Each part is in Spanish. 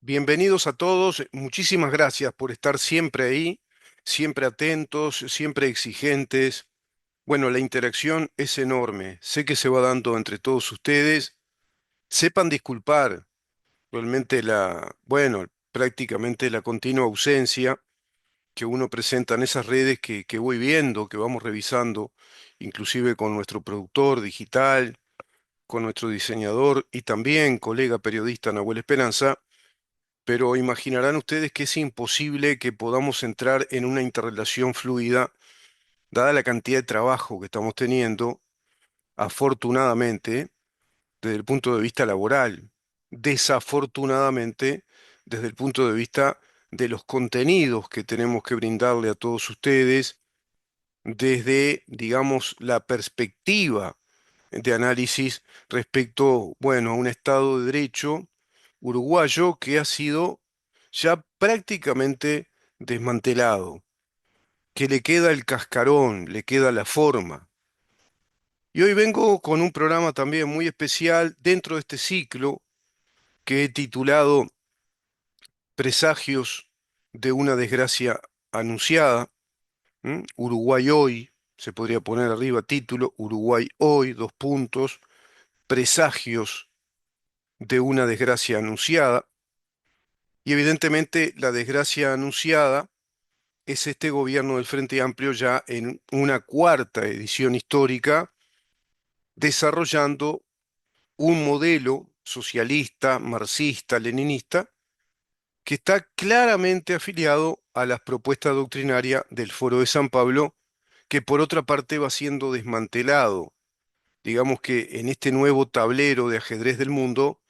Bienvenidos a todos. Muchísimas gracias por estar siempre ahí, siempre atentos, siempre exigentes. Bueno, la interacción es enorme. Sé que se va dando entre todos ustedes. Sepan disculpar realmente prácticamente la continua ausencia que uno presenta en esas redes que voy viendo, que vamos revisando, inclusive con nuestro productor digital, con nuestro diseñador y también colega periodista Nahuel Esperanza. Pero imaginarán ustedes que es imposible que podamos entrar en una interrelación fluida, dada la cantidad de trabajo que estamos teniendo, afortunadamente, desde el punto de vista laboral, desafortunadamente, desde el punto de vista de los contenidos que tenemos que brindarle a todos ustedes, desde, digamos, la perspectiva de análisis respecto, bueno, a un Estado de Derecho uruguayo que ha sido ya prácticamente desmantelado, que le queda el cascarón, le queda la forma. Y hoy vengo con un programa también muy especial dentro de este ciclo que he titulado Presagios de una desgracia anunciada. Uruguay hoy, se podría poner arriba título, Uruguay hoy, dos puntos, presagios de una desgracia anunciada. Y evidentemente la desgracia anunciada es este gobierno del Frente Amplio ya en una cuarta edición histórica, desarrollando un modelo socialista, marxista, leninista, que está claramente afiliado a las propuestas doctrinarias del Foro de San Pablo, que por otra parte va siendo desmantelado. Digamos que en este nuevo tablero de ajedrez del mundo,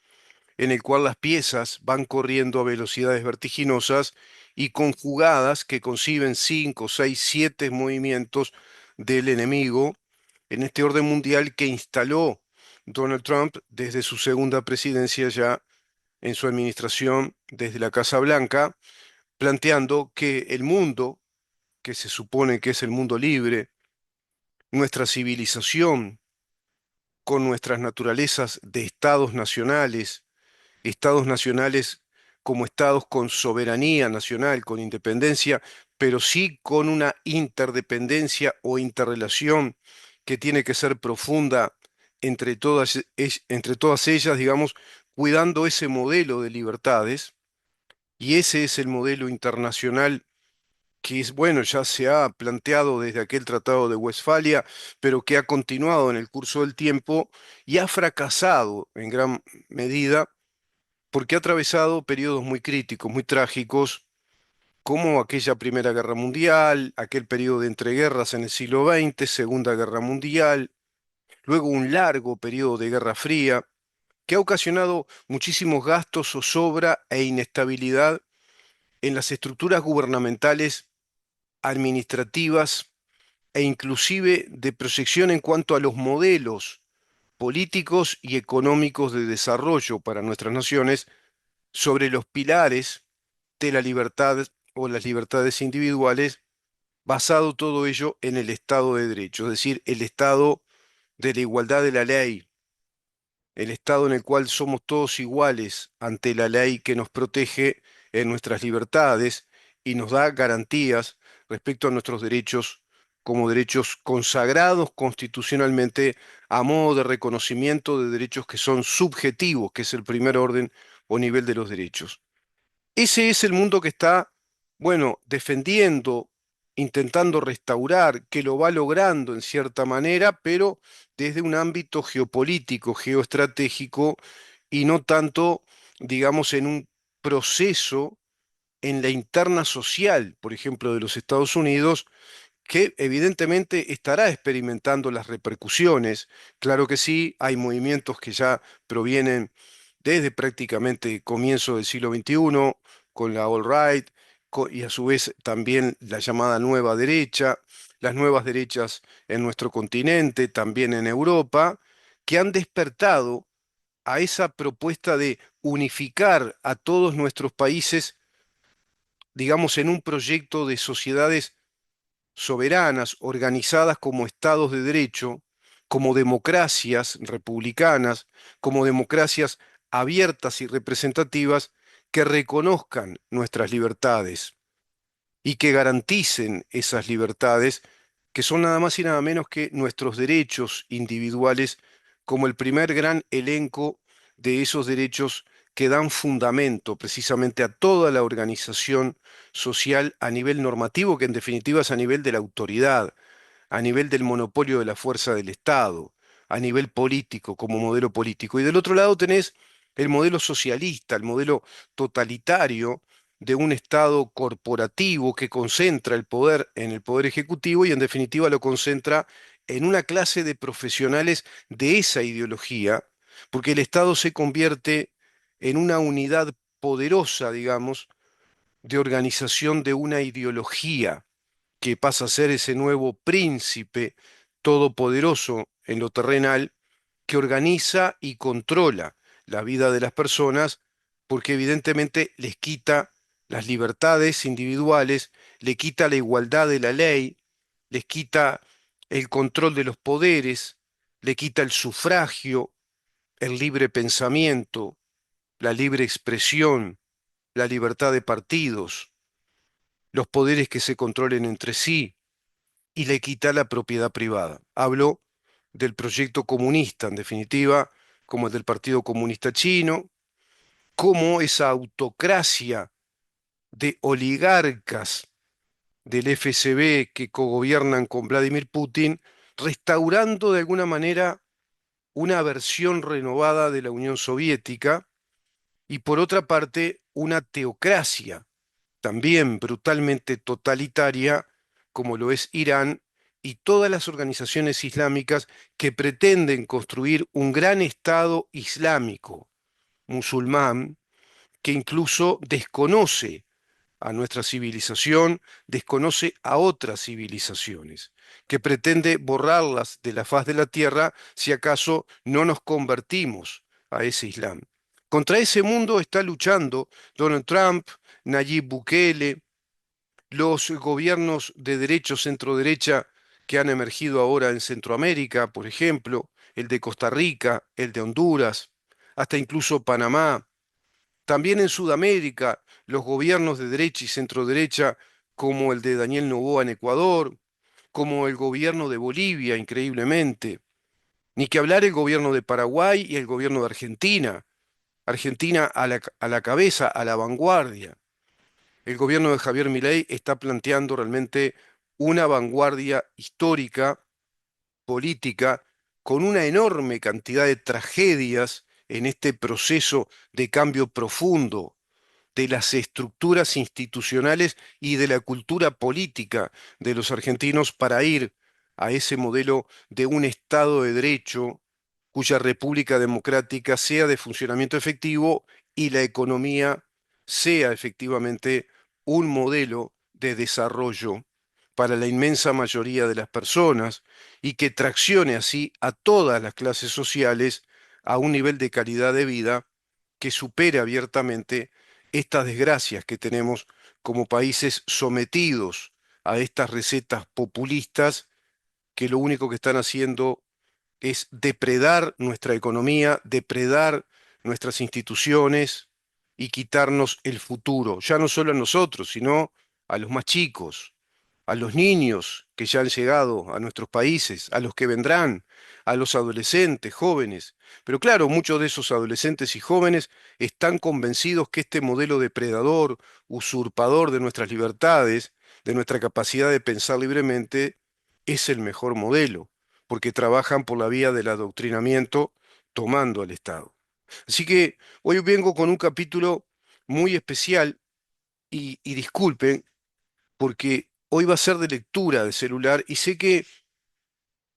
en el cual las piezas van corriendo a velocidades vertiginosas y conjugadas que conciben 5, 6, 7 movimientos del enemigo en este orden mundial que instaló Donald Trump desde su segunda presidencia ya en su administración desde la Casa Blanca, planteando que el mundo, que se supone que es el mundo libre, nuestra civilización, con nuestras naturalezas de estados nacionales como estados con soberanía nacional, con independencia, pero sí con una interdependencia o interrelación que tiene que ser profunda entre todas ellas, digamos, cuidando ese modelo de libertades, y ese es el modelo internacional que es, bueno, ya se ha planteado desde aquel Tratado de Westfalia, pero que ha continuado en el curso del tiempo y ha fracasado en gran medida porque ha atravesado periodos muy críticos, muy trágicos, como aquella Primera Guerra Mundial, aquel periodo de entreguerras en el siglo XX, Segunda Guerra Mundial, luego un largo periodo de Guerra Fría, que ha ocasionado muchísimos gastos, zozobra e inestabilidad en las estructuras gubernamentales, administrativas e inclusive de proyección en cuanto a los modelos políticos y económicos de desarrollo para nuestras naciones sobre los pilares de la libertad o las libertades individuales, basado todo ello en el Estado de Derecho, es decir, el Estado de la igualdad de la ley, el Estado en el cual somos todos iguales ante la ley que nos protege en nuestras libertades y nos da garantías respecto a nuestros derechos como derechos consagrados constitucionalmente a modo de reconocimiento de derechos que son subjetivos, que es el primer orden o nivel de los derechos. Ese es el mundo que está, bueno, defendiendo, intentando restaurar, que lo va logrando en cierta manera, pero desde un ámbito geopolítico, geoestratégico, y no tanto, digamos, en un proceso en la interna social, por ejemplo, de los Estados Unidos, que evidentemente estará experimentando las repercusiones. Claro que sí, hay movimientos que ya provienen desde prácticamente comienzo del siglo XXI, con la alt-right, y a su vez también la llamada nueva derecha, las nuevas derechas en nuestro continente, también en Europa, que han despertado a esa propuesta de unificar a todos nuestros países, digamos, en un proyecto de sociedades soberanas, organizadas como estados de derecho, como democracias republicanas, como democracias abiertas y representativas, que reconozcan nuestras libertades y que garanticen esas libertades, que son nada más y nada menos que nuestros derechos individuales, como el primer gran elenco de esos derechos que dan fundamento precisamente a toda la organización social a nivel normativo, que en definitiva es a nivel de la autoridad, a nivel del monopolio de la fuerza del Estado, a nivel político, como modelo político. Y del otro lado tenés el modelo socialista, el modelo totalitario de un Estado corporativo que concentra el poder en el poder ejecutivo y en definitiva lo concentra en una clase de profesionales de esa ideología, porque el Estado se convierte en una unidad poderosa, digamos, de organización de una ideología que pasa a ser ese nuevo príncipe todopoderoso en lo terrenal que organiza y controla la vida de las personas porque evidentemente les quita las libertades individuales, le quita la igualdad de la ley, les quita el control de los poderes, le quita el sufragio, el libre pensamiento, la libre expresión, la libertad de partidos, los poderes que se controlen entre sí y le quita la propiedad privada. Hablo del proyecto comunista, en definitiva, como el del Partido Comunista Chino, como esa autocracia de oligarcas del FSB que cogobiernan con Vladimir Putin, restaurando de alguna manera una versión renovada de la Unión Soviética y por otra parte una teocracia también brutalmente totalitaria, como lo es Irán, y todas las organizaciones islámicas que pretenden construir un gran Estado islámico, musulmán, que incluso desconoce a nuestra civilización, desconoce a otras civilizaciones, que pretende borrarlas de la faz de la tierra si acaso no nos convertimos a ese Islam. Contra ese mundo está luchando Donald Trump, Nayib Bukele, los gobiernos de derecha o centro-derecha que han emergido ahora en Centroamérica, por ejemplo, el de Costa Rica, el de Honduras, hasta incluso Panamá. También en Sudamérica, los gobiernos de derecha y centro-derecha, como el de Daniel Noboa en Ecuador, como el gobierno de Bolivia, increíblemente. Ni que hablar el gobierno de Paraguay y el gobierno de Argentina. Argentina a la cabeza, a la vanguardia. El gobierno de Javier Milei está planteando realmente una vanguardia histórica, política, con una enorme cantidad de tragedias en este proceso de cambio profundo de las estructuras institucionales y de la cultura política de los argentinos para ir a ese modelo de un Estado de Derecho cuya República Democrática sea de funcionamiento efectivo y la economía sea efectivamente un modelo de desarrollo para la inmensa mayoría de las personas y que traccione así a todas las clases sociales a un nivel de calidad de vida que supere abiertamente estas desgracias que tenemos como países sometidos a estas recetas populistas que lo único que están haciendo es depredar nuestra economía, depredar nuestras instituciones y quitarnos el futuro, ya no solo a nosotros, sino a los más chicos, a los niños que ya han llegado a nuestros países, a los que vendrán, a los adolescentes, jóvenes. Pero claro, muchos de esos adolescentes y jóvenes están convencidos que este modelo depredador, usurpador de nuestras libertades, de nuestra capacidad de pensar libremente, es el mejor modelo, porque trabajan por la vía del adoctrinamiento tomando al Estado. Así que hoy vengo con un capítulo muy especial y disculpen porque hoy va a ser de lectura de celular y sé que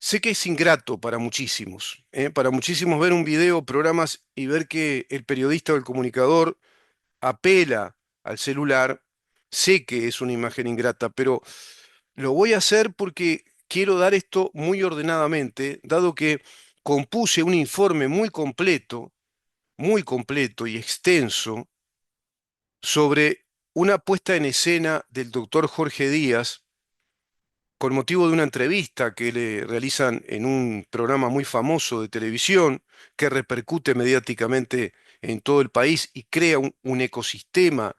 es ingrato para muchísimos, ¿eh? Para muchísimos ver un video, programas y ver que el periodista o el comunicador apela al celular, sé que es una imagen ingrata, pero lo voy a hacer porque quiero dar esto muy ordenadamente, dado que compuse un informe muy completo y extenso sobre una puesta en escena del doctor Jorge Díaz con motivo de una entrevista que le realizan en un programa muy famoso de televisión que repercute mediáticamente en todo el país y crea un ecosistema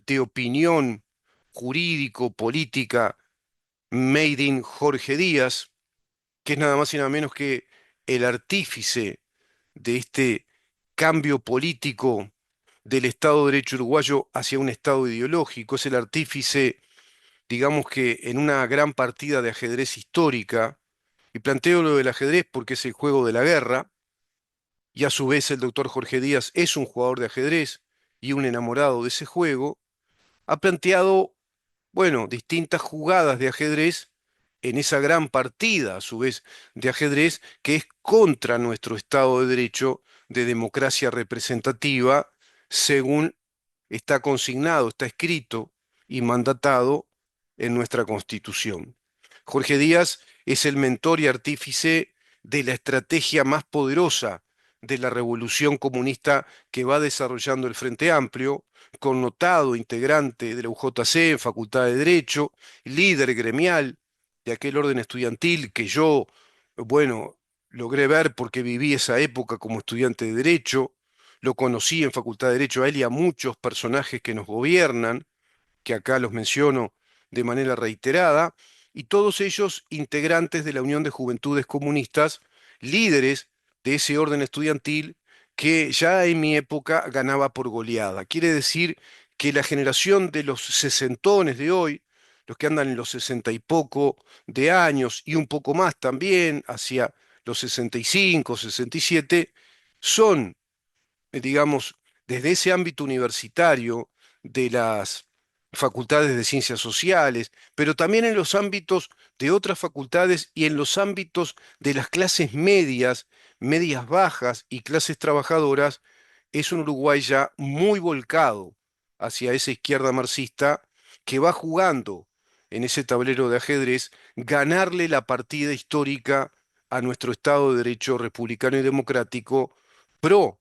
de opinión jurídico, política, made in Jorge Díaz, que es nada más y nada menos que el artífice de este cambio político del Estado de Derecho uruguayo hacia un Estado ideológico, es el artífice, digamos que en una gran partida de ajedrez histórica, y planteo lo del ajedrez porque es el juego de la guerra, y a su vez el doctor Jorge Díaz es un jugador de ajedrez y un enamorado de ese juego, ha planteado, bueno, distintas jugadas de ajedrez en esa gran partida, a su vez, de ajedrez que es contra nuestro Estado de Derecho de democracia representativa, según está consignado, está escrito y mandatado en nuestra Constitución. Jorge Díaz es el mentor y artífice de la estrategia más poderosa de la revolución comunista que va desarrollando el Frente Amplio, connotado integrante de la UJC en Facultad de Derecho, líder gremial de aquel orden estudiantil que yo, bueno, logré ver porque viví esa época como estudiante de Derecho, lo conocí en Facultad de Derecho a él y a muchos personajes que nos gobiernan, que acá los menciono de manera reiterada, y todos ellos integrantes de la Unión de Juventudes Comunistas, líderes de ese orden estudiantil que ya en mi época ganaba por goleada. Quiere decir que la generación de los sesentones de hoy, los que andan en los 60 y poco de años y un poco más también, hacia los 65, 67, son digamos, desde ese ámbito universitario de las facultades de ciencias sociales, pero también en los ámbitos de otras facultades y en los ámbitos de las clases medias, medias bajas y clases trabajadoras, es un Uruguay ya muy volcado hacia esa izquierda marxista que va jugando en ese tablero de ajedrez ganarle la partida histórica a nuestro Estado de Derecho republicano y democrático pro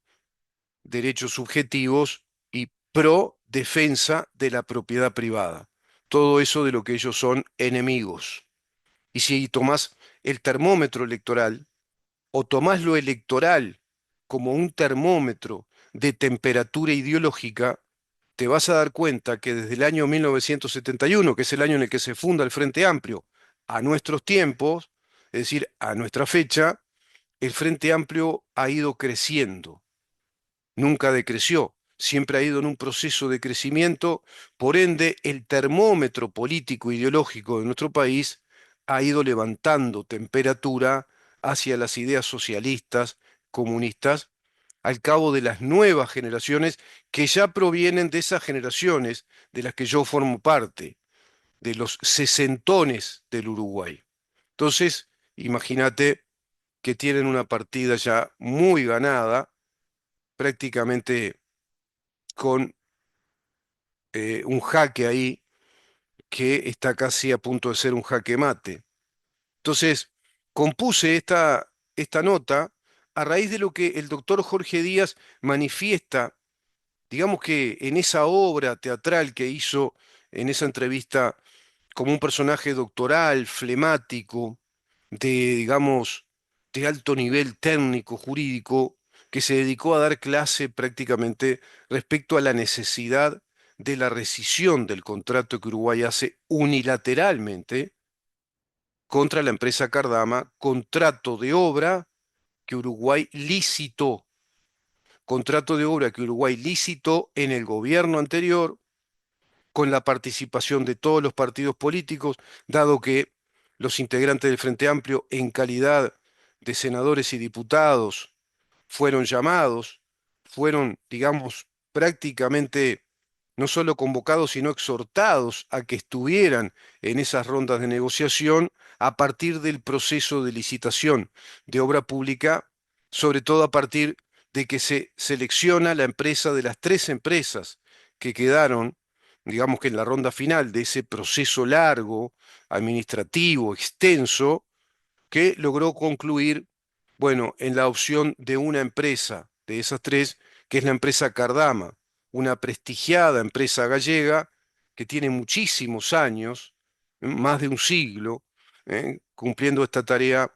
derechos subjetivos y pro defensa de la propiedad privada. Todo eso de lo que ellos son enemigos. Y si tomás el termómetro electoral o tomás lo electoral como un termómetro de temperatura ideológica, te vas a dar cuenta que desde el año 1971, que es el año en el que se funda el Frente Amplio, a nuestros tiempos, es decir, a nuestra fecha, el Frente Amplio ha ido creciendo, nunca decreció, siempre ha ido en un proceso de crecimiento, por ende el termómetro político ideológico de nuestro país ha ido levantando temperatura hacia las ideas socialistas, comunistas, al cabo de las nuevas generaciones que ya provienen de esas generaciones de las que yo formo parte, de los sesentones del Uruguay. Entonces, imagínate que tienen una partida ya muy ganada, prácticamente con un jaque ahí que está casi a punto de ser un jaque mate. Entonces, compuse esta nota a raíz de lo que el doctor Jorge Díaz manifiesta, digamos que en esa obra teatral que hizo en esa entrevista como un personaje doctoral, flemático, de, digamos, de alto nivel técnico, jurídico, que se dedicó a dar clase prácticamente respecto a la necesidad de la rescisión del contrato que Uruguay hace unilateralmente contra la empresa Cardama, contrato de obra que Uruguay licitó, contrato de obra que Uruguay licitó en el gobierno anterior con la participación de todos los partidos políticos, dado que los integrantes del Frente Amplio, en calidad de senadores y diputados, fueron llamados, fueron, digamos, prácticamente no solo convocados, sino exhortados a que estuvieran en esas rondas de negociación a partir del proceso de licitación de obra pública, sobre todo a partir de que se selecciona la empresa de las tres empresas que quedaron, digamos que en la ronda final de ese proceso largo, administrativo, extenso, que logró concluir, bueno, en la opción de una empresa de esas tres, que es la empresa Cardama, una prestigiada empresa gallega que tiene muchísimos años, más de un siglo, cumpliendo esta tarea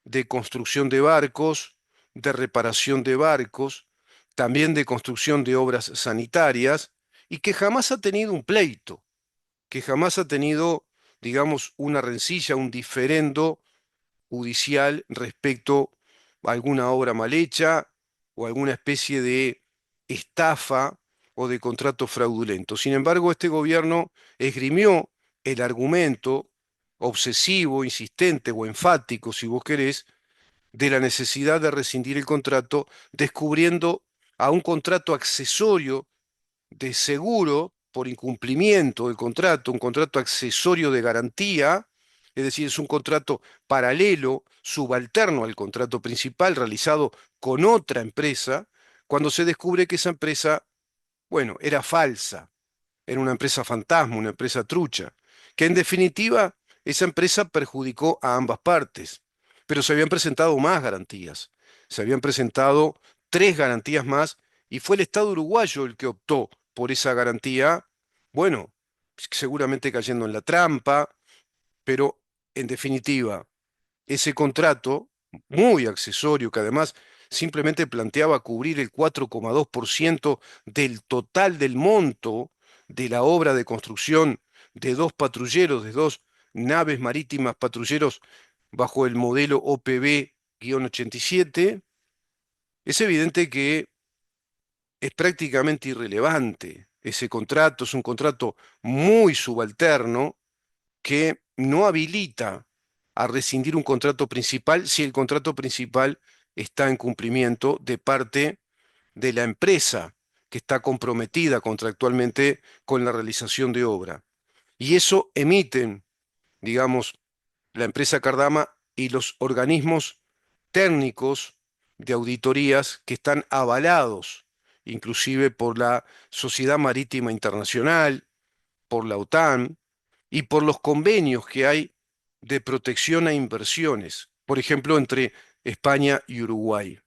de construcción de barcos, de reparación de barcos, también de construcción de obras sanitarias, y que jamás ha tenido un pleito, que jamás ha tenido, digamos, una rencilla, un diferendo judicial respecto a alguna obra mal hecha o alguna especie de estafa o de contrato fraudulento. Sin embargo, este gobierno esgrimió el argumento obsesivo, insistente o enfático, si vos querés, de la necesidad de rescindir el contrato, descubriendo a un contrato accesorio de seguro por incumplimiento del contrato, un contrato accesorio de garantía, es decir, es un contrato paralelo, subalterno al contrato principal realizado con otra empresa, cuando se descubre que esa empresa, bueno, era falsa, era una empresa fantasma, una empresa trucha, que en definitiva esa empresa perjudicó a ambas partes, pero se habían presentado más garantías, se habían presentado tres garantías más y fue el Estado uruguayo el que optó por esa garantía, bueno, seguramente cayendo en la trampa, pero en definitiva ese contrato muy accesorio que además simplemente planteaba cubrir el 4,2% del total del monto de la obra de construcción de dos patrulleros, de dos naves marítimas patrulleros bajo el modelo OPB-87, es evidente que es prácticamente irrelevante. Ese contrato es un contrato muy subalterno que no habilita a rescindir un contrato principal si el contrato principal está en cumplimiento de parte de la empresa que está comprometida contractualmente con la realización de obra. Y eso emiten, digamos, la empresa Cardama y los organismos técnicos de auditorías que están avalados, inclusive por la Sociedad Marítima Internacional, por la OTAN y por los convenios que hay de protección a inversiones, por ejemplo, entre España y Uruguay.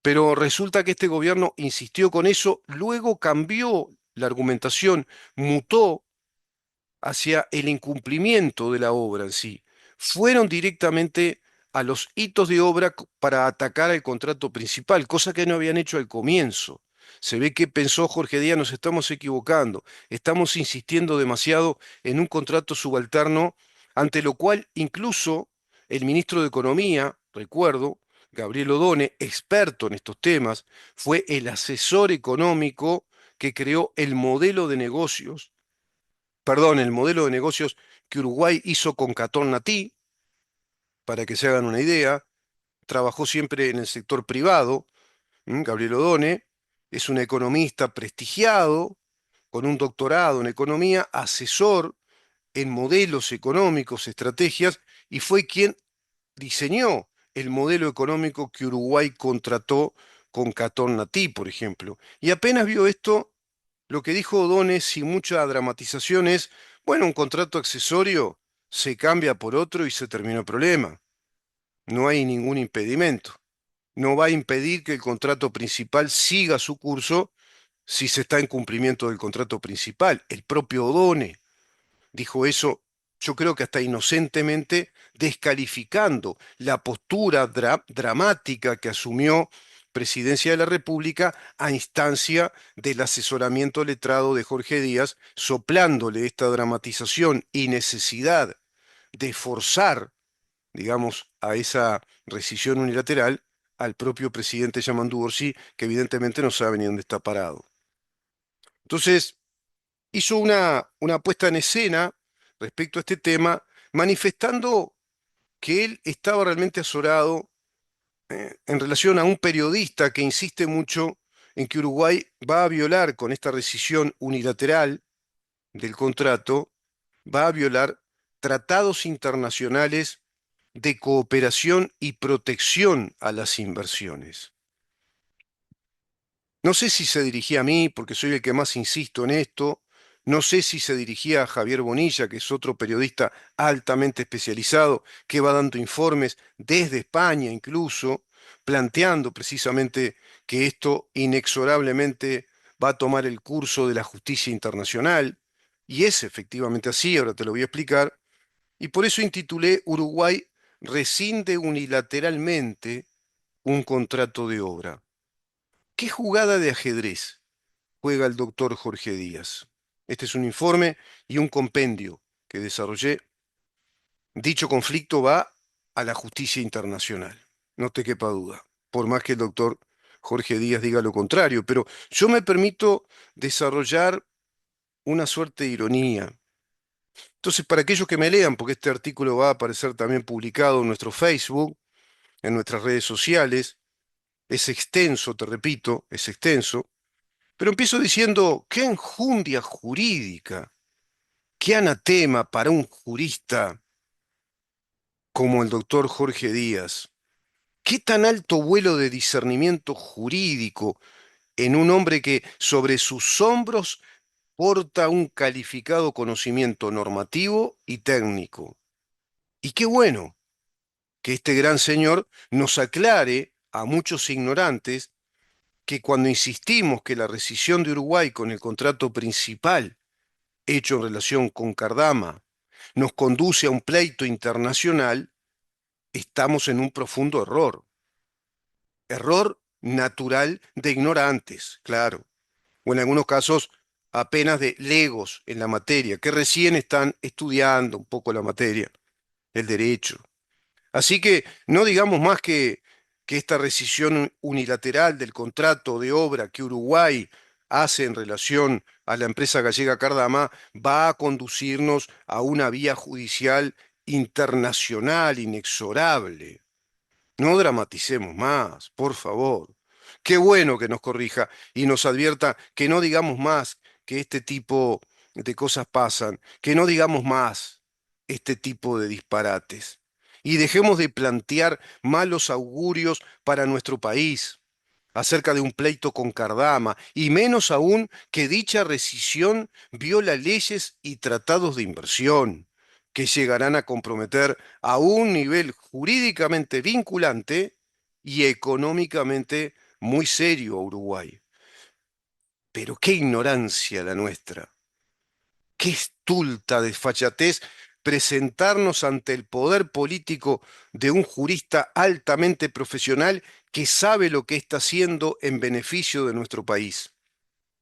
Pero resulta que este gobierno insistió con eso, luego cambió la argumentación, mutó hacia el incumplimiento de la obra en sí. Fueron directamente a los hitos de obra para atacar al contrato principal, cosa que no habían hecho al comienzo. Se ve que pensó Jorge Díaz, nos estamos equivocando, estamos insistiendo demasiado en un contrato subalterno, ante lo cual incluso el ministro de Economía, recuerdo, Gabriel Odone, experto en estos temas, fue el asesor económico que creó el modelo de negocios, perdón, el modelo de negocios que Uruguay hizo con Catón Natí, para que se hagan una idea, trabajó siempre en el sector privado. Gabriel Odone es un economista prestigiado, con un doctorado en economía, asesor en modelos económicos, estrategias, y fue quien diseñó el modelo económico que Uruguay contrató con Catón Natí, por ejemplo. Y apenas vio esto, lo que dijo O'Donnell, sin mucha dramatización, es, bueno, un contrato accesorio se cambia por otro y se terminó el problema. No hay ningún impedimento. No va a impedir que el contrato principal siga su curso si se está en cumplimiento del contrato principal. El propio O'Donnell dijo eso, yo creo que hasta inocentemente, descalificando la postura dramática que asumió Presidencia de la República a instancia del asesoramiento letrado de Jorge Díaz, soplándole esta dramatización y necesidad de forzar, digamos, a esa rescisión unilateral al propio presidente Yamandu Orsi, que evidentemente no sabe ni dónde está parado. Entonces, hizo una puesta en escena respecto a este tema, manifestando que él estaba realmente azorado en relación a un periodista que insiste mucho en que Uruguay va a violar con esta rescisión unilateral del contrato, va a violar tratados internacionales de cooperación y protección a las inversiones. No sé si se dirigía a mí, porque soy el que más insisto en esto. No sé si se dirigía a Javier Bonilla, que es otro periodista altamente especializado, que va dando informes desde España incluso, planteando precisamente que esto inexorablemente va a tomar el curso de la justicia internacional. Y es efectivamente así, ahora te lo voy a explicar. Y por eso intitulé Uruguay rescinde unilateralmente un contrato de obra. ¿Qué jugada de ajedrez juega el doctor Jorge Díaz? Este es un informe y un compendio que desarrollé. Dicho conflicto va a la justicia internacional, no te quepa duda, por más que el doctor Jorge Díaz diga lo contrario, pero yo me permito desarrollar una suerte de ironía. Entonces, para aquellos que me lean, porque este artículo va a aparecer también publicado en nuestro Facebook, en nuestras redes sociales, es extenso, te repito, es extenso, pero empiezo diciendo, qué enjundia jurídica, qué anatema para un jurista como el doctor Jorge Díaz. ¿Qué tan alto vuelo de discernimiento jurídico en un hombre que sobre sus hombros porta un calificado conocimiento normativo y técnico? Y qué bueno que este gran señor nos aclare a muchos ignorantes que cuando insistimos que la rescisión de Uruguay con el contrato principal hecho en relación con Cardama nos conduce a un pleito internacional, estamos en un profundo error. Error natural de ignorantes, claro, o en algunos casos apenas de legos en la materia, que recién están estudiando un poco la materia, el derecho. Así que no digamos más que esta rescisión unilateral del contrato de obra que Uruguay hace en relación a la empresa gallega Cardama va a conducirnos a una vía judicial internacional inexorable. No dramaticemos más, por favor. Qué bueno que nos corrija y nos advierta que no digamos más que este tipo de cosas pasan, que no digamos más este tipo de disparates. Y dejemos de plantear malos augurios para nuestro país acerca de un pleito con Cardama, y menos aún que dicha rescisión viola leyes y tratados de inversión que llegarán a comprometer a un nivel jurídicamente vinculante y económicamente muy serio a Uruguay. Pero qué ignorancia la nuestra, qué estulta desfachatez presentarnos ante el poder político de un jurista altamente profesional que sabe lo que está haciendo en beneficio de nuestro país.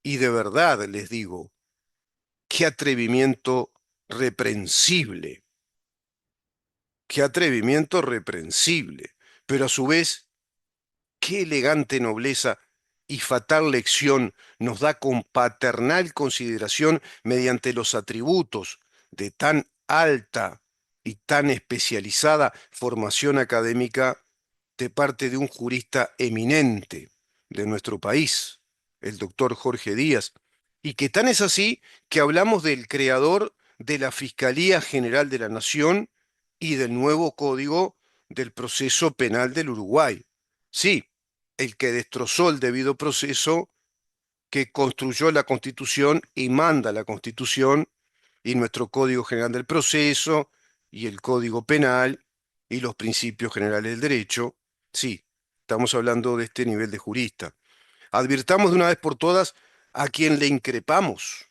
Y de verdad les digo, qué atrevimiento reprensible, qué atrevimiento reprensible, pero a su vez, qué elegante nobleza y fatal lección nos da con paternal consideración mediante los atributos de tan alta y tan especializada formación académica de parte de un jurista eminente de nuestro país, el doctor Jorge Díaz, y que tan es así que hablamos del creador de la Fiscalía General de la Nación y del nuevo Código del Proceso Penal del Uruguay. Sí, el que destrozó el debido proceso, que construyó la Constitución y manda la Constitución y nuestro Código General del Proceso y el Código Penal y los principios generales del derecho. Sí, estamos hablando de este nivel de jurista. Advirtamos de una vez por todas a quien le increpamos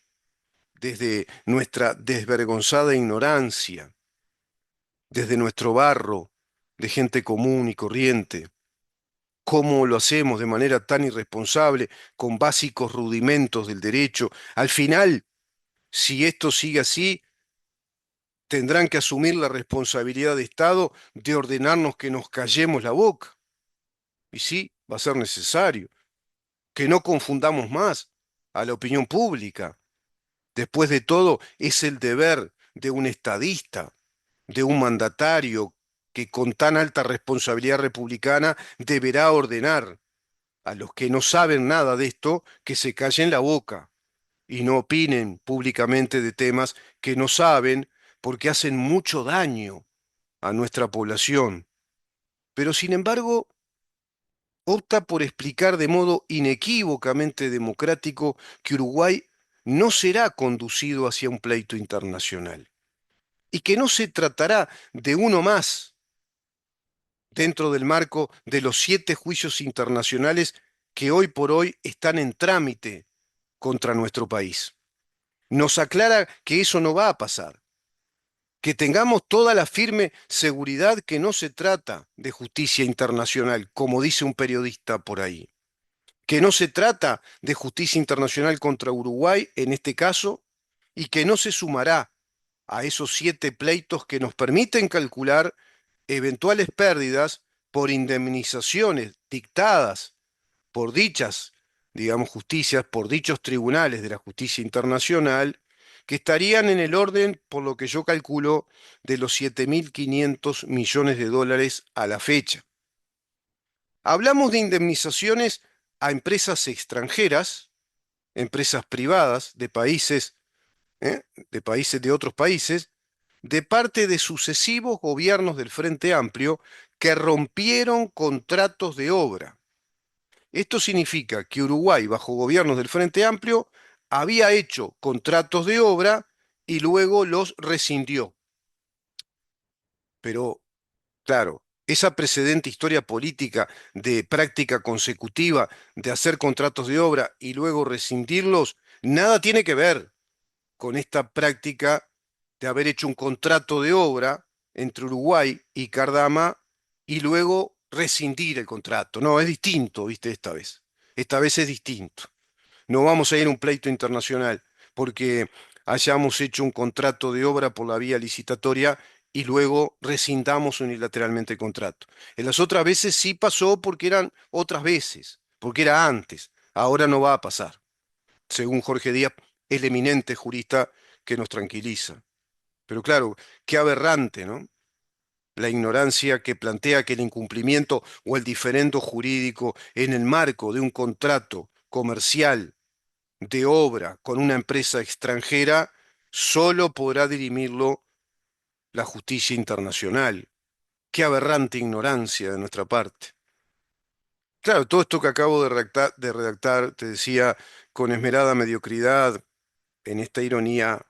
desde nuestra desvergonzada ignorancia, desde nuestro barro de gente común y corriente. ¿Cómo lo hacemos de manera tan irresponsable, con básicos rudimentos del derecho? Al final, si esto sigue así, tendrán que asumir la responsabilidad de Estado de ordenarnos que nos callemos la boca. Y sí, va a ser necesario, que no confundamos más a la opinión pública. Después de todo, es el deber de un estadista, de un mandatario que con tan alta responsabilidad republicana deberá ordenar a los que no saben nada de esto que se callen la boca y no opinen públicamente de temas que no saben porque hacen mucho daño a nuestra población. Pero sin embargo, opta por explicar de modo inequívocamente democrático que Uruguay no será conducido hacia un pleito internacional y que no se tratará de uno más dentro del marco de los 7 juicios internacionales que hoy por hoy están en trámite contra nuestro país. Nos aclara que eso no va a pasar, que tengamos toda la firme seguridad que no se trata de justicia internacional, como dice un periodista por ahí. que no se trata de justicia internacional contra Uruguay en este caso y que no se sumará a esos 7 pleitos que nos permiten calcular eventuales pérdidas por indemnizaciones dictadas por dichas, digamos, justicias, por dichos tribunales de la justicia internacional, que estarían en el orden, por lo que yo calculo, de los 7.500 millones de dólares a la fecha. Hablamos de indemnizaciones a empresas extranjeras, empresas privadas ¿eh? De países de otros países, de parte de sucesivos gobiernos del Frente Amplio que rompieron contratos de obra. Esto significa que Uruguay, bajo gobiernos del Frente Amplio, había hecho contratos de obra y luego los rescindió. Pero, claro, esa precedente historia política de práctica consecutiva de hacer contratos de obra y luego rescindirlos, nada tiene que ver con esta práctica de haber hecho un contrato de obra entre Uruguay y Cardama y luego rescindir el contrato. No, es distinto, viste, esta vez. Esta vez es distinto. No vamos a ir a un pleito internacional porque hayamos hecho un contrato de obra por la vía licitatoria y luego rescindamos unilateralmente el contrato. En las otras veces sí pasó porque eran otras veces, porque era antes. Ahora no va a pasar, según Jorge Díaz, el eminente jurista que nos tranquiliza. Pero claro, qué aberrante, ¿no? La ignorancia que plantea que el incumplimiento o el diferendo jurídico en el marco de un contrato comercial de obra con una empresa extranjera solo podrá dirimirlo la justicia internacional. Qué aberrante ignorancia de nuestra parte. Claro, todo esto que acabo de redactar, te decía, con esmerada mediocridad, en esta ironía,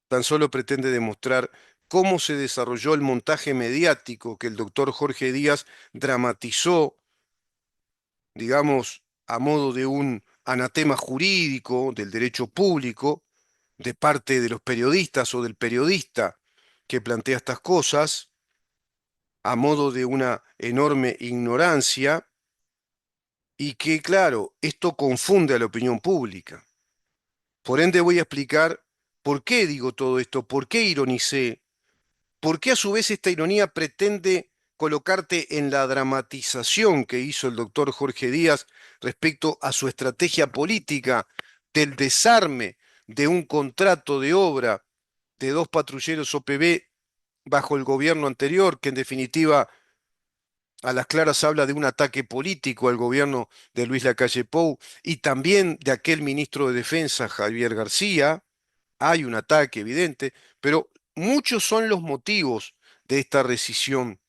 tan solo pretende demostrar cómo se desarrolló el montaje mediático que el doctor Jorge Díaz dramatizó, digamos, a modo de un anatema jurídico del derecho público, de parte de los periodistas o del periodista que plantea estas cosas, a modo de una enorme ignorancia, y que, claro, esto confunde a la opinión pública. Por ende, voy a explicar por qué digo todo esto, por qué ironicé. ¿Por qué a su vez esta ironía pretende colocarte en la dramatización que hizo el doctor Jorge Díaz respecto a su estrategia política del desarme de un contrato de obra de 2 patrulleros OPB bajo el gobierno anterior, que en definitiva a las claras habla de un ataque político al gobierno de Luis Lacalle Pou y también de aquel ministro de Defensa, Javier García? Hay un ataque evidente, pero muchos son los motivos de esta rescisión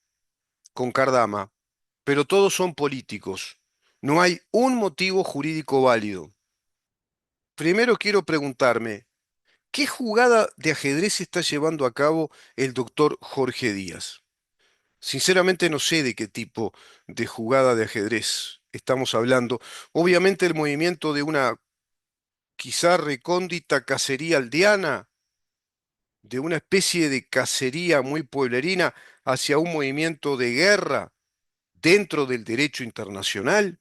con Cardama, pero todos son políticos. No hay un motivo jurídico válido. Primero quiero preguntarme, ¿qué jugada de ajedrez está llevando a cabo el doctor Jorge Díaz? Sinceramente no sé de qué tipo de jugada de ajedrez estamos hablando. Obviamente el movimiento de una quizá recóndita cacería aldeana, de una especie de cacería muy pueblerina hacia un movimiento de guerra dentro del derecho internacional.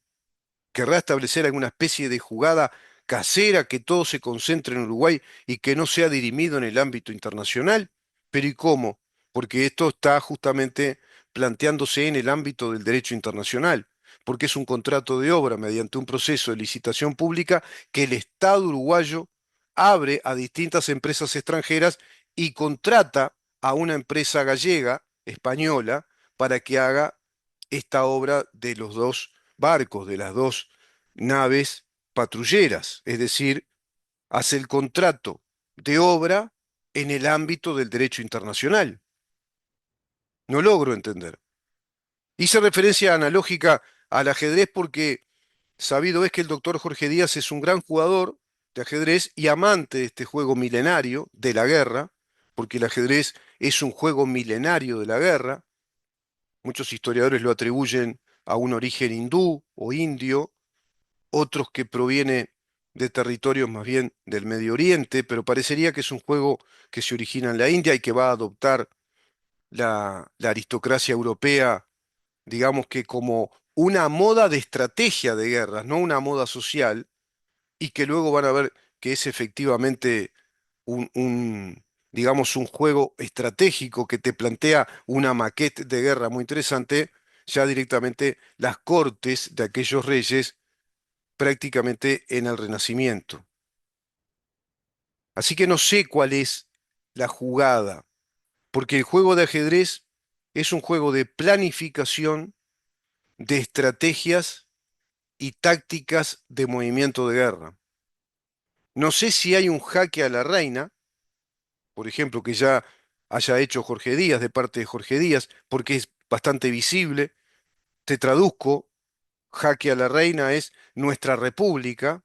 Querrá establecer alguna especie de jugada casera que todo se concentre en Uruguay y que no sea dirimido en el ámbito internacional. Pero ¿y cómo? Porque esto está justamente planteándose en el ámbito del derecho internacional, porque es un contrato de obra mediante un proceso de licitación pública que el Estado uruguayo abre a distintas empresas extranjeras y contrata a una empresa gallega, española, para que haga esta obra de los 2 barcos, de las 2 naves patrulleras, es decir, hace el contrato de obra en el ámbito del derecho internacional. No logro entender. Hice referencia analógica al ajedrez porque sabido es que el doctor Jorge Díaz es un gran jugador de ajedrez y amante de este juego milenario de la guerra, porque el ajedrez es un juego milenario de la guerra. Muchos historiadores lo atribuyen a un origen hindú o indio, otros que proviene de territorios más bien del Medio Oriente, pero parecería que es un juego que se origina en la India y que va a adoptar la aristocracia europea, digamos que como una moda de estrategia de guerras, no una moda social, y que luego van a ver que es efectivamente digamos, un juego estratégico que te plantea una maquette de guerra muy interesante, ya directamente las cortes de aquellos reyes prácticamente en el Renacimiento. Así que no sé cuál es la jugada, porque el juego de ajedrez es un juego de planificación, de estrategias y tácticas de movimiento de guerra. No sé si hay un jaque a la reina, por ejemplo, que ya haya hecho Jorge Díaz, de parte de Jorge Díaz, porque es bastante visible. Te traduzco, jaque a la reina es nuestra república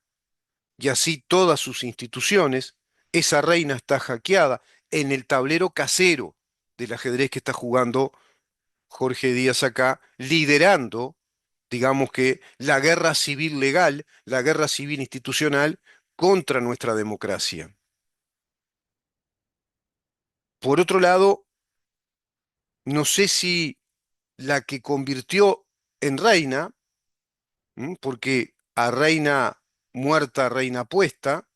y así todas sus instituciones. Esa reina está hackeada en el tablero casero del ajedrez que está jugando Jorge Díaz acá, liderando, digamos que, la guerra civil legal, la guerra civil institucional contra nuestra democracia. Por otro lado, no sé si la que convirtió en reina, porque a reina muerta, reina puesta,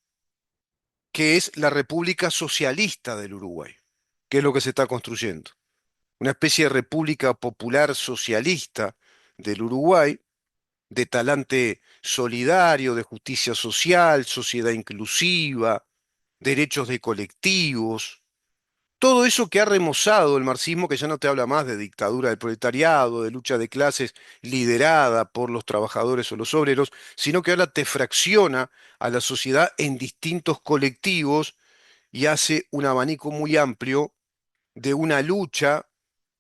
que es la República Socialista del Uruguay, que es lo que se está construyendo. Una especie de República Popular Socialista del Uruguay, de talante solidario, de justicia social, sociedad inclusiva, derechos de colectivos. Todo eso que ha remozado el marxismo, que ya no te habla más de dictadura del proletariado, de lucha de clases liderada por los trabajadores o los obreros, sino que ahora te fracciona a la sociedad en distintos colectivos y hace un abanico muy amplio de una lucha,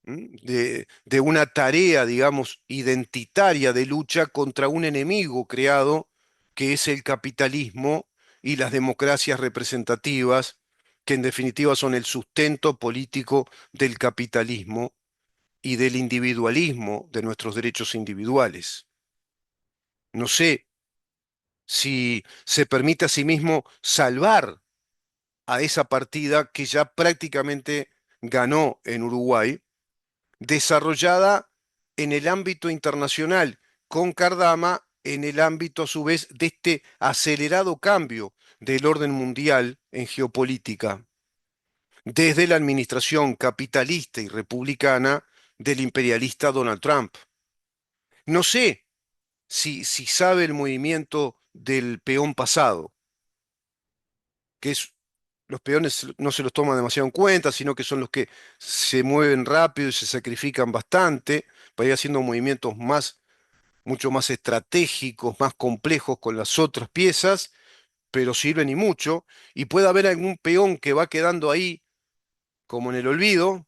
de una tarea, digamos, identitaria de lucha contra un enemigo creado que es el capitalismo y las democracias representativas, que en definitiva son el sustento político del capitalismo y del individualismo de nuestros derechos individuales. No sé si se permite a sí mismo salvar a esa partida que ya prácticamente ganó en Uruguay, desarrollada en el ámbito internacional, con Cardama en el ámbito a su vez de este acelerado cambio del orden mundial en geopolítica, desde la administración capitalista y republicana del imperialista Donald Trump. No sé si sabe el movimiento del peón pasado, que es los peones no se los toman demasiado en cuenta, sino que son los que se mueven rápido y se sacrifican bastante para ir haciendo movimientos mucho más estratégicos, más complejos con las otras piezas, pero sirven y mucho. Y puede haber algún peón que va quedando ahí como en el olvido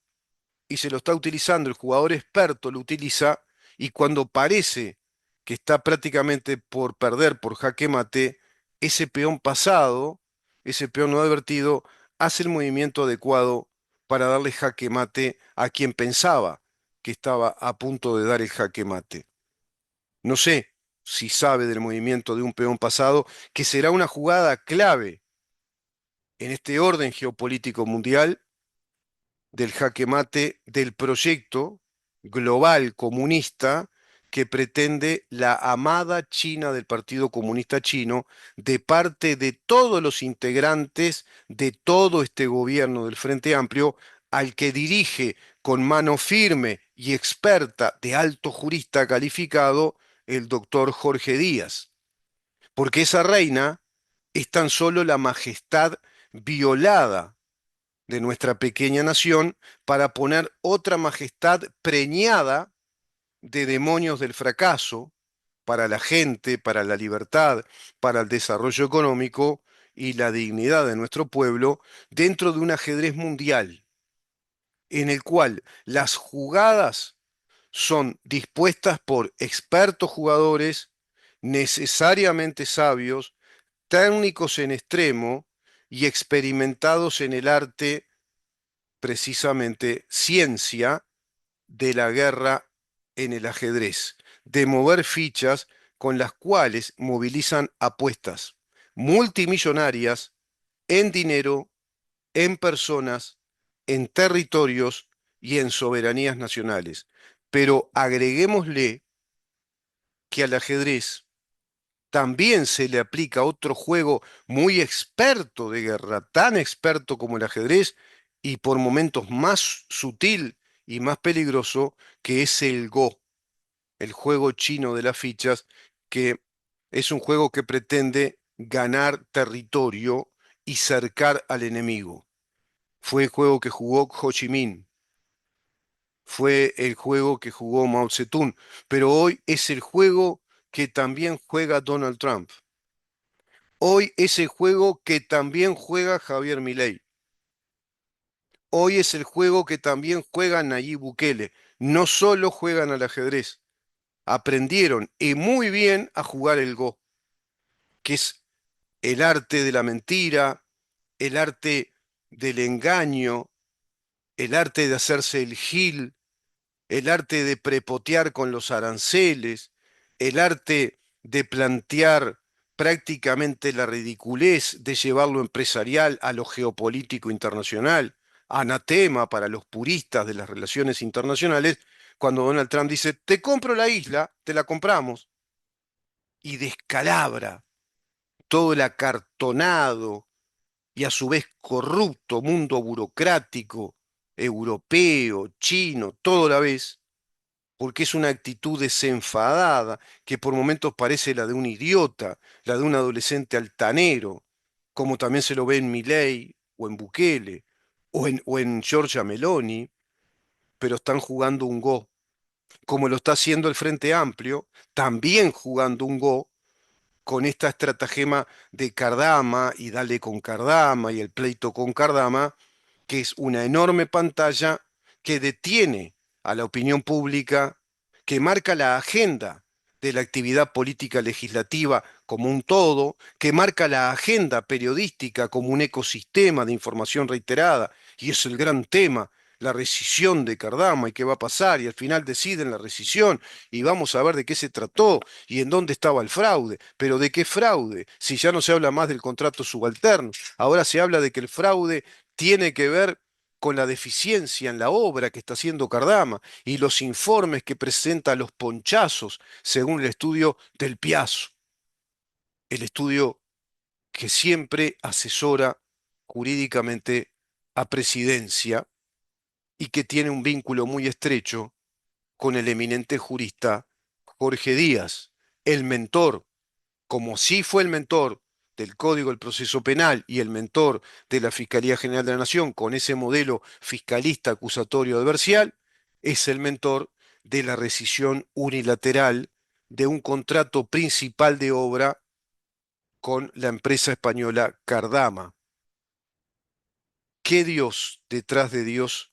y se lo está utilizando, el jugador experto lo utiliza y cuando parece que está prácticamente por perder por jaque mate, ese peón pasado, ese peón no advertido, hace el movimiento adecuado para darle jaque mate a quien pensaba que estaba a punto de dar el jaque mate. No sé si sabe del movimiento de un peón pasado, que será una jugada clave en este orden geopolítico mundial del jaque mate del proyecto global comunista que pretende la amada China del Partido Comunista Chino de parte de todos los integrantes de todo este gobierno del Frente Amplio, al que dirige con mano firme y experta de alto jurista calificado el doctor Jorge Díaz. Porque esa reina es tan solo la majestad violada de nuestra pequeña nación para poner otra majestad preñada de demonios del fracaso para la gente, para la libertad, para el desarrollo económico y la dignidad de nuestro pueblo dentro de un ajedrez mundial en el cual las jugadas son dispuestas por expertos jugadores necesariamente sabios, técnicos en extremo y experimentados en el arte, precisamente ciencia de la guerra en el ajedrez, de mover fichas con las cuales movilizan apuestas multimillonarias en dinero, en personas, en territorios y en soberanías nacionales. Pero agreguémosle que al ajedrez también se le aplica otro juego muy experto de guerra, tan experto como el ajedrez, y por momentos más sutil y más peligroso, que es el Go, el juego chino de las fichas, que es un juego que pretende ganar territorio y cercar al enemigo. Fue el juego que jugó Ho Chi Minh, fue el juego que jugó Mao Zedong, pero hoy es el juego que también juega Donald Trump. Hoy es el juego que también juega Javier Milei. Hoy es el juego que también juega Nayib Bukele. No solo juegan al ajedrez, aprendieron y muy bien a jugar el Go, que es el arte de la mentira, el arte del engaño, el arte de hacerse el gil, el arte de prepotear con los aranceles, el arte de plantear prácticamente la ridiculez de llevar lo empresarial a lo geopolítico internacional, anatema para los puristas de las relaciones internacionales, cuando Donald Trump dice, te compro la isla, te la compramos, y descalabra todo el acartonado y a su vez corrupto mundo burocrático, europeo, chino, todo a la vez, porque es una actitud desenfadada que por momentos parece la de un idiota, la de un adolescente altanero, como también se lo ve en Milei o en Bukele o en Giorgia Meloni, pero están jugando un Go, como lo está haciendo el Frente Amplio, también jugando un Go con esta estratagema de Cardama y dale con Cardama y el pleito con Cardama, que es una enorme pantalla que detiene a la opinión pública, que marca la agenda de la actividad política legislativa como un todo, que marca la agenda periodística como un ecosistema de información reiterada, y es el gran tema, la rescisión de Cardama y qué va a pasar, y al final deciden la rescisión, y vamos a ver de qué se trató y en dónde estaba el fraude. Pero ¿de qué fraude? Si ya no se habla más del contrato subalterno, ahora se habla de que el fraude tiene que ver con la deficiencia en la obra que está haciendo Cardama y los informes que presenta los ponchazos según el estudio del Piazzo, el estudio que siempre asesora jurídicamente a Presidencia y que tiene un vínculo muy estrecho con el eminente jurista Jorge Díaz, el mentor, como sí fue el mentor del Código del Proceso Penal y el mentor de la Fiscalía General de la Nación con ese modelo fiscalista acusatorio adversarial, es el mentor de la rescisión unilateral de un contrato principal de obra con la empresa española Cardama. ¿Qué Dios detrás de Dios?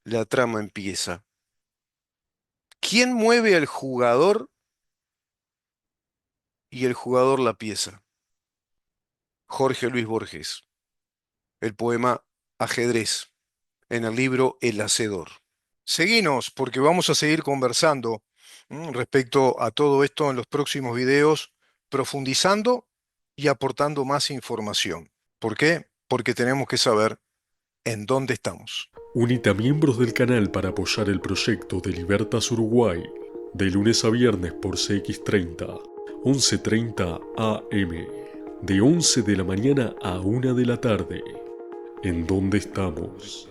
La trama empieza. ¿Quién mueve al jugador y el jugador la pieza? Jorge Luis Borges, el poema Ajedrez, en el libro El Hacedor. Seguinos porque vamos a seguir conversando respecto a todo esto en los próximos videos, profundizando y aportando más información. ¿Por qué? Porque tenemos que saber en dónde estamos. Unite a miembros del canal para apoyar el proyecto de Libertas Uruguay, de lunes a viernes por CX30, 11:30 AM, de 11 de la mañana a 1 de la tarde. ¿En dónde estamos?